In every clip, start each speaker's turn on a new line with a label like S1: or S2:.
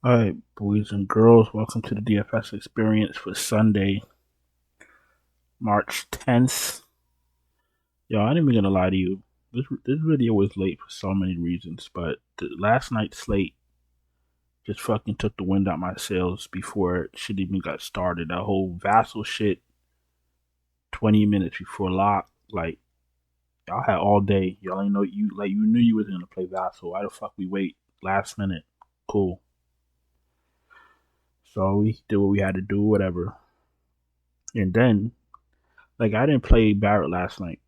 S1: All right, boys and girls, welcome to the DFS experience for Sunday, March 10th. Yo, I ain't even gonna lie to you. This video was late for so many reasons, but the last night's slate just fucking took the wind out my sails before shit even got started. That whole Vassal shit, 20 minutes before lock, like y'all had all day. Y'all ain't know you knew you was gonna play Vassal. Why the fuck we wait last minute? Cool. So we did what we had to do, whatever. And then I didn't play Barrett last night,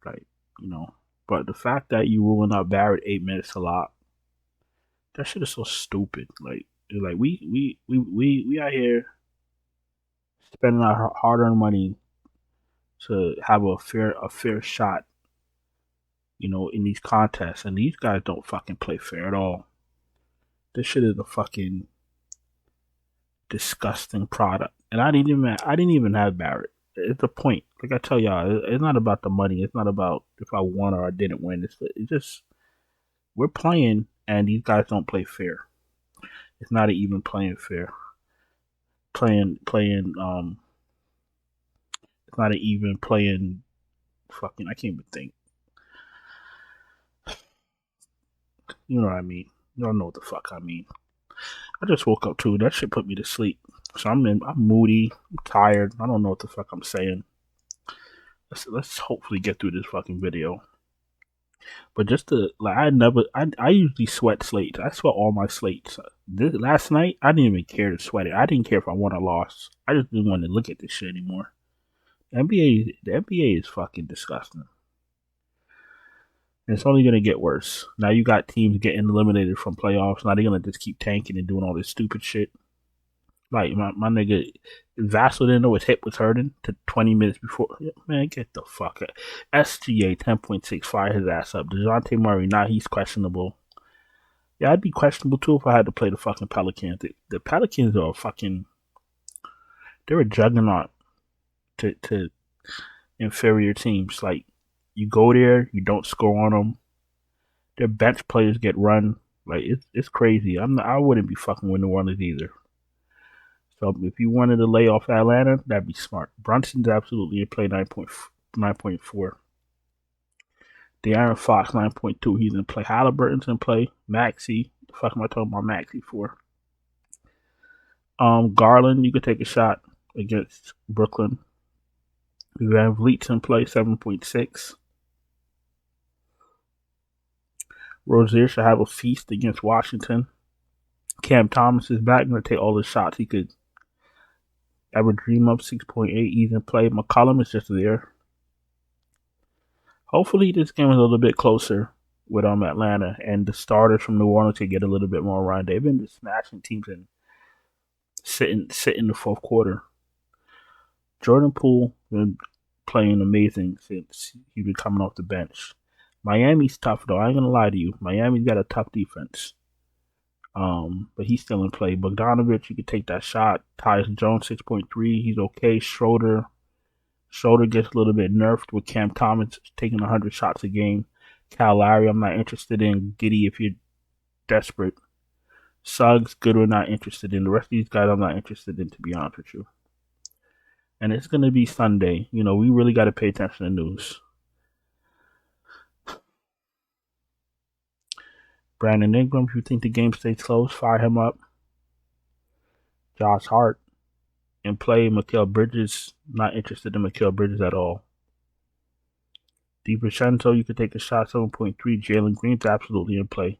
S1: like you know. But the fact that you ruling out Barrett 8 minutes a lot, that shit is so stupid. Like we out here spending our hard earned money to have a fair shot, in these contests, and these guys don't fucking play fair at all. This shit is a fucking disgusting product, and I didn't even have Barrett. It's the point. Like I tell y'all, it's not about the money. It's not about if I won or I didn't win. It's just we're playing, and these guys don't play fair. It's not even playing fair. Playing. It's not even playing. Fucking. I can't even think. You know what I mean? You don't know what the fuck I mean. I just woke up too. That shit put me to sleep. So I'm moody. I'm tired. I don't know what the fuck I'm saying. Let's hopefully get through this fucking video. But just to like, I usually sweat slates. I sweat all my slates. This last night, I didn't even care to sweat it. I didn't care if I won or lost. I just didn't want to look at this shit anymore. The NBA is fucking disgusting. And it's only gonna get worse. Now you got teams getting eliminated from playoffs. Now they're gonna just keep tanking and doing all this stupid shit. Like my nigga Vassal didn't know his hip was hurting to 20 minutes before. Man, get the fuck out. SGA 10.6 fire his ass up. DeJounte Murray, now he's questionable. Yeah, I'd be questionable too if I had to play the fucking Pelicans. The Pelicans are fucking. They're a juggernaut to inferior teams. Like you go there, you don't score on them. Their bench players get run. Like it's crazy. I wouldn't be fucking with New Orleans either. So if you wanted to lay off Atlanta, that'd be smart. Brunson's absolutely a play 9.4. De'Aaron Fox 9.2. He's in play. Halliburton's in play. Maxey. The fuck am I talking about Maxey for? Garland, you could take a shot against Brooklyn. Van Vliet's in play 7.6. Rozier should have a feast against Washington. Cam Thomas is back, going to take all the shots he could ever dream of. 6.8. He's in play. McCollum is just there. Hopefully, this game is a little bit closer with Atlanta, and the starters from New Orleans can get a little bit more run. They've been just smashing teams and sitting the fourth quarter. Jordan Poole been playing amazing since he's been coming off the bench. Miami's tough though. I ain't gonna lie to you. Miami's got a tough defense. But he's still in play. Bogdanovich, you could take that shot. Tyus Jones 6.3. He's okay. Schroeder gets a little bit nerfed with Cam Thomas taking 100 shots a game. Kyle Lowry, I'm not interested in. Giddy if you're desperate. Suggs, Goodwin, not interested in. The rest of these guys, I'm not interested in, to be honest with you. And it's going to be Sunday. We really got to pay attention to news. Brandon Ingram, if you think the game stays close, fire him up. Josh Hart and play Mikal Bridges. Not interested in Mikal Bridges at all. DiVincenzo, you could take a shot. 7.3. Jalen Green's absolutely in play.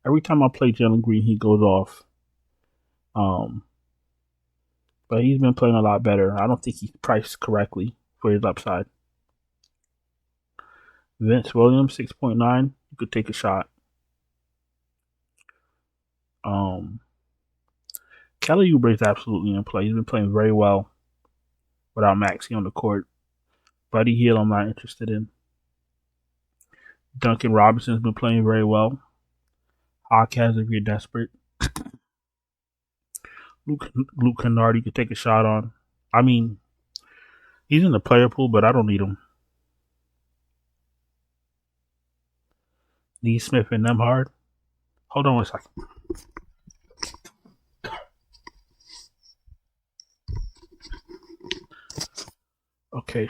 S1: Every time I play Jalen Green, he goes off. But he's been playing a lot better. I don't think he's priced correctly for his upside. Vince Williams, 6.9. You could take a shot. Kelly Oubre is absolutely in play. He's been playing very well without Maxey on the court. Buddy Hield, I'm not interested in. Duncan Robinson's been playing very well. Hawkins, if you're desperate. Luke Kennard, you could take a shot on. I mean, he's in the player pool, but I don't need him. Lee Smith and Nemhard. Hold on one second. Okay.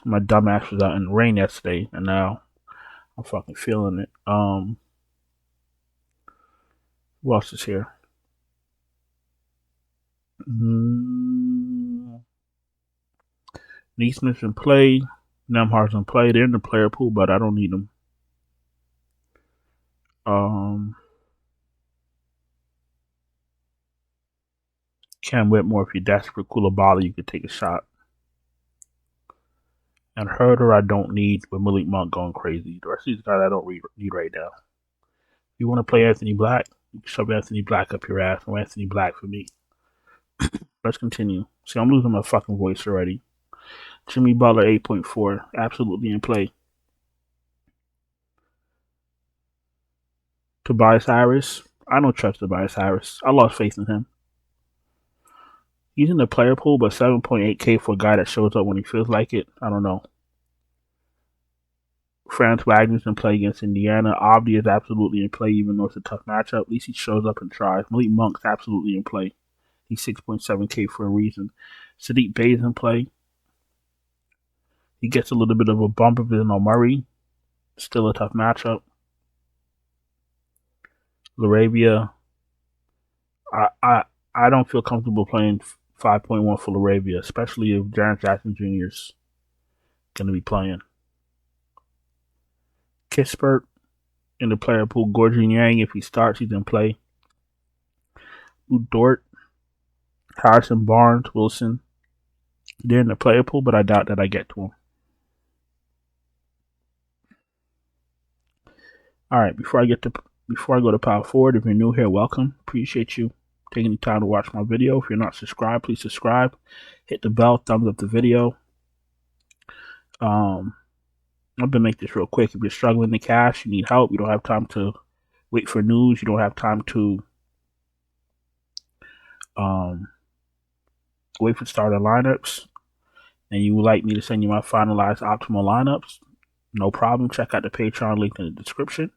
S1: My dumbass was out in the rain yesterday, and now I'm fucking feeling it. Who else is here? Neesmith's in play. Nemhart's in play. They're in the player pool, but I don't need them. Cam Whitmore, if you're desperate, Koulibaly, you could take a shot. And Herder, I don't need with Malik Monk going crazy. The rest of these guys I don't need right now. If you want to play Anthony Black, you can shove Anthony Black up your ass. No Anthony Black for me. Let's continue. See, I'm losing my fucking voice already. Jimmy Butler, 8.4. Absolutely in play. Tobias Harris. I don't trust Tobias Harris. I lost faith in him. He's in the player pool, but 7.8K for a guy that shows up when he feels like it. I don't know. Franz Wagner's in play against Indiana. Abdi is absolutely in play, even though it's a tough matchup. At least he shows up and tries. Malik Monk's absolutely in play. He's 6.7K for a reason. Sadiq Bey's in play. He gets a little bit of a bump if there's no Murray. Still a tough matchup. Laravia. I don't feel comfortable playing 5.1 for Laravia, especially if Jaren Jackson Jr. is going to be playing. Kispert in the player pool. Gordon Yang, if he starts, he's in play. Lou Dort, Harrison Barnes, Wilson. They're in the player pool, but I doubt that I get to them. All right, before I go to power forward, if you're new here, welcome. Appreciate you taking the time to watch my video. If you're not subscribed, please subscribe. Hit the bell, thumbs up the video. I'm gonna make this real quick. If you're struggling to cash, you need help, you don't have time to wait for news, you don't have time to wait for starter lineups, and you would like me to send you my finalized optimal lineups, no problem. Check out the Patreon link in the description.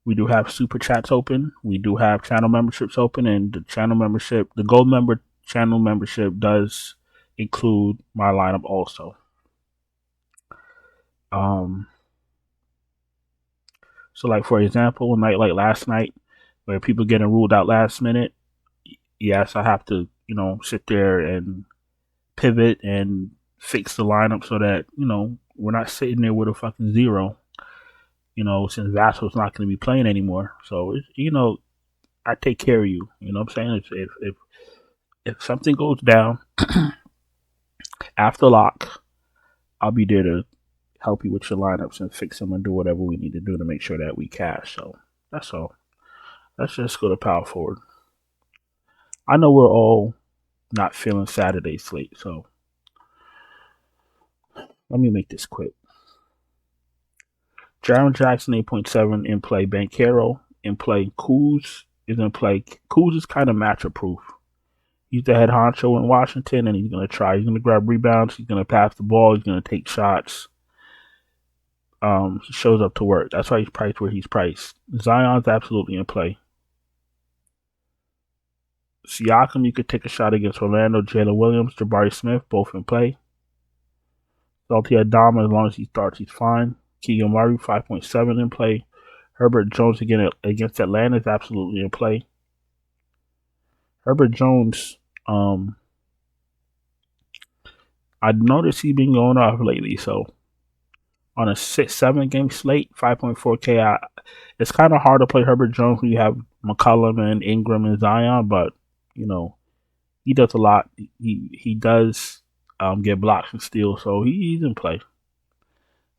S1: We do have super chats open. We do have channel memberships open, and the gold member channel membership does include my lineup also. So like for example, a night like last night, where people getting ruled out last minute, yes, I have to, sit there and pivot and fix the lineup so that, we're not sitting there with a fucking zero. Since Vassal's not going to be playing anymore. So, I take care of you. You know what I'm saying? If something goes down after lock, I'll be there to help you with your lineups and fix them and do whatever we need to do to make sure that we cash. So, that's all. Let's just go to power forward. I know we're all not feeling Saturday slate, so let me make this quick. Jaren Jackson, 8.7 in play. Banchero in play. Kuz is in play. Kuz is kind of matchup proof. He's the head honcho in Washington, and he's going to try. He's going to grab rebounds. He's going to pass the ball. He's going to take shots. He shows up to work. That's why he's priced where he's priced. Zion's absolutely in play. Siakam, you could take a shot against Orlando. Jalen Williams, Jabari Smith, both in play. Salty Adama, as long as he starts, he's fine. Keegan Murray, 5.7 in play. Herbert Jones again against Atlanta is absolutely in play. Herbert Jones, I noticed he's been going off lately. So on a 6-7 game slate, 5.4K, it's kind of hard to play Herbert Jones when you have McCollum and Ingram and Zion, but he does a lot. He does get blocks and steals, so he's in play.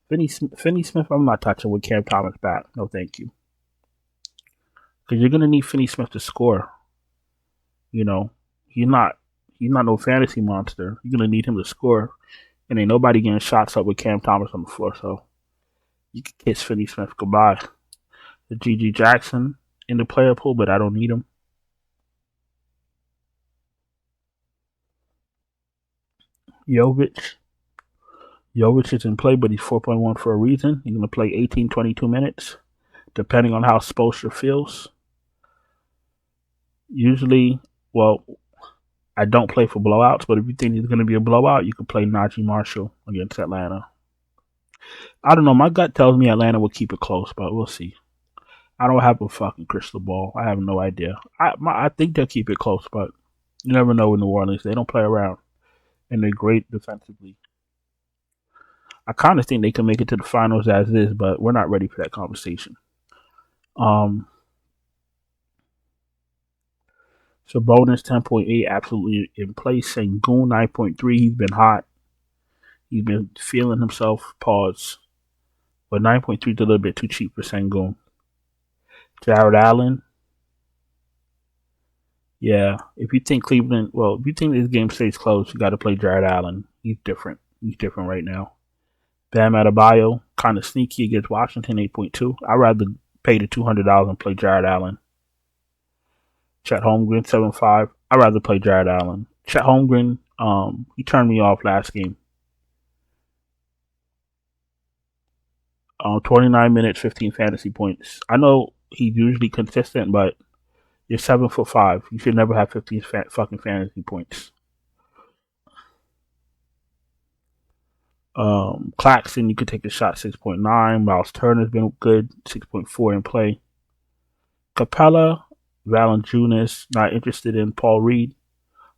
S1: Finney Smith, I'm not touching with Cam Thomas back. No, thank you. Because you're gonna need Finney Smith to score. He's not no fantasy monster. You're gonna need him to score, and ain't nobody getting shots up with Cam Thomas on the floor. So you can kiss Finney Smith goodbye. The GG Jackson in the player pool, but I don't need him. Jovic is in play, but he's 4.1 for a reason. He's going to play 18, 22 minutes, depending on how Spoelstra feels. Usually, I don't play for blowouts, but if you think it's going to be a blowout, you can play Najee Marshall against Atlanta. I don't know. My gut tells me Atlanta will keep it close, but we'll see. I don't have a fucking crystal ball. I have no idea. I think they'll keep it close, but you never know with New Orleans. They don't play around, and they're great defensively. I kind of think they can make it to the finals as is, but we're not ready for that conversation. So bonus 10.8, absolutely in place. Sengun 9.3, he's been hot. He's been feeling himself. Pause. But 9.3 is a little bit too cheap for Sengun. Jared Allen. Yeah, if you think Cleveland, well, if you think this game stays close, you got to play Jared Allen. He's different. He's different right now. Bam Adebayo, kind of sneaky against Washington, 8.2. I'd rather pay the $200 and play Jared Allen. Chet Holmgren, 7.5. I'd rather play Jared Allen. Chet Holmgren, he turned me off last game. 29 minutes, 15 fantasy points. I know he's usually consistent, but you're 7'5". You should never have 15 fucking fantasy points. Claxton, you could take a shot, 6.9. Miles Turner's been good, 6.4 in play. Capella, Valanciunas, not interested in Paul Reed.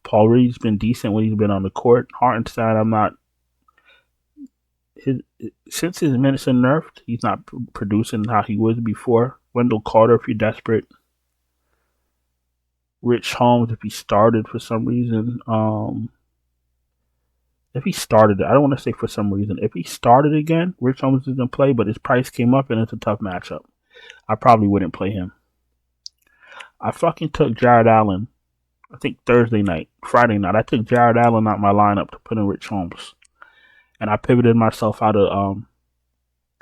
S1: Paul Reed's been decent when he's been on the court. Hartenstein, I'm not. Since his minutes are nerfed, he's not producing how he was before. Wendell Carter, if you're desperate. Rich Holmes, if he started for some reason. If he started, I don't want to say for some reason. If he started again, Rich Holmes doesn't play, but his price came up and it's a tough matchup. I probably wouldn't play him. I fucking took Jared Allen, I think Friday night. I took Jared Allen out my lineup to put in Rich Holmes. And I pivoted myself out of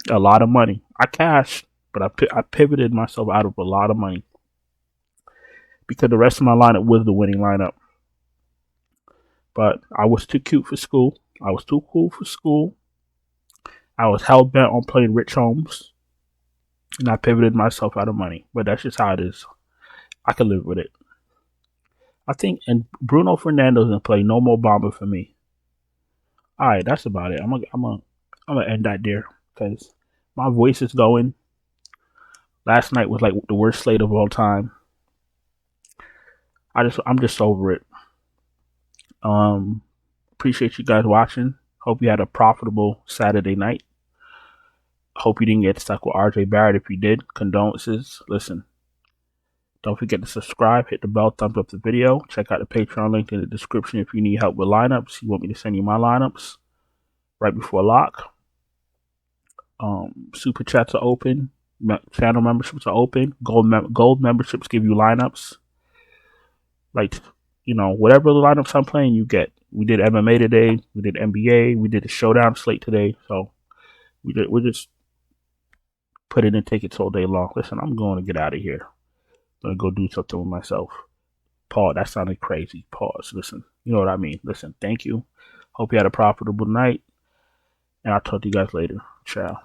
S1: a lot of money. I cashed, but I pivoted myself out of a lot of money. Because the rest of my lineup was the winning lineup. But I was too cute for school. I was too cool for school. I was hell bent on playing Rich Holmes. And I pivoted myself out of money. But that's just how it is. I can live with it. I think, and Bruno Fernando's in play. No more Bomber for me. Alright, that's about it. I'm gonna end that there. Because my voice is going. Last night was like the worst slate of all time. I'm just over it. Appreciate you guys watching. Hope you had a profitable Saturday night. Hope you didn't get stuck with RJ Barrett. If you did, condolences. Listen, don't forget to subscribe, hit the bell, thumbs up the video. Check out the Patreon link in the description if you need help with lineups. You want me to send you my lineups right before lock. Super chats are open. Channel memberships are open. Gold memberships give you lineups. Like, whatever the lineups I'm playing, you get. We did MMA today. We did NBA. We did the showdown slate today. So we're just put it in tickets all day long. Listen, I'm going to get out of here. I'm going to go do something with myself. Paul, that sounded crazy. Pause. Listen, you know what I mean. Listen, thank you. Hope you had a profitable night. And I'll talk to you guys later. Ciao.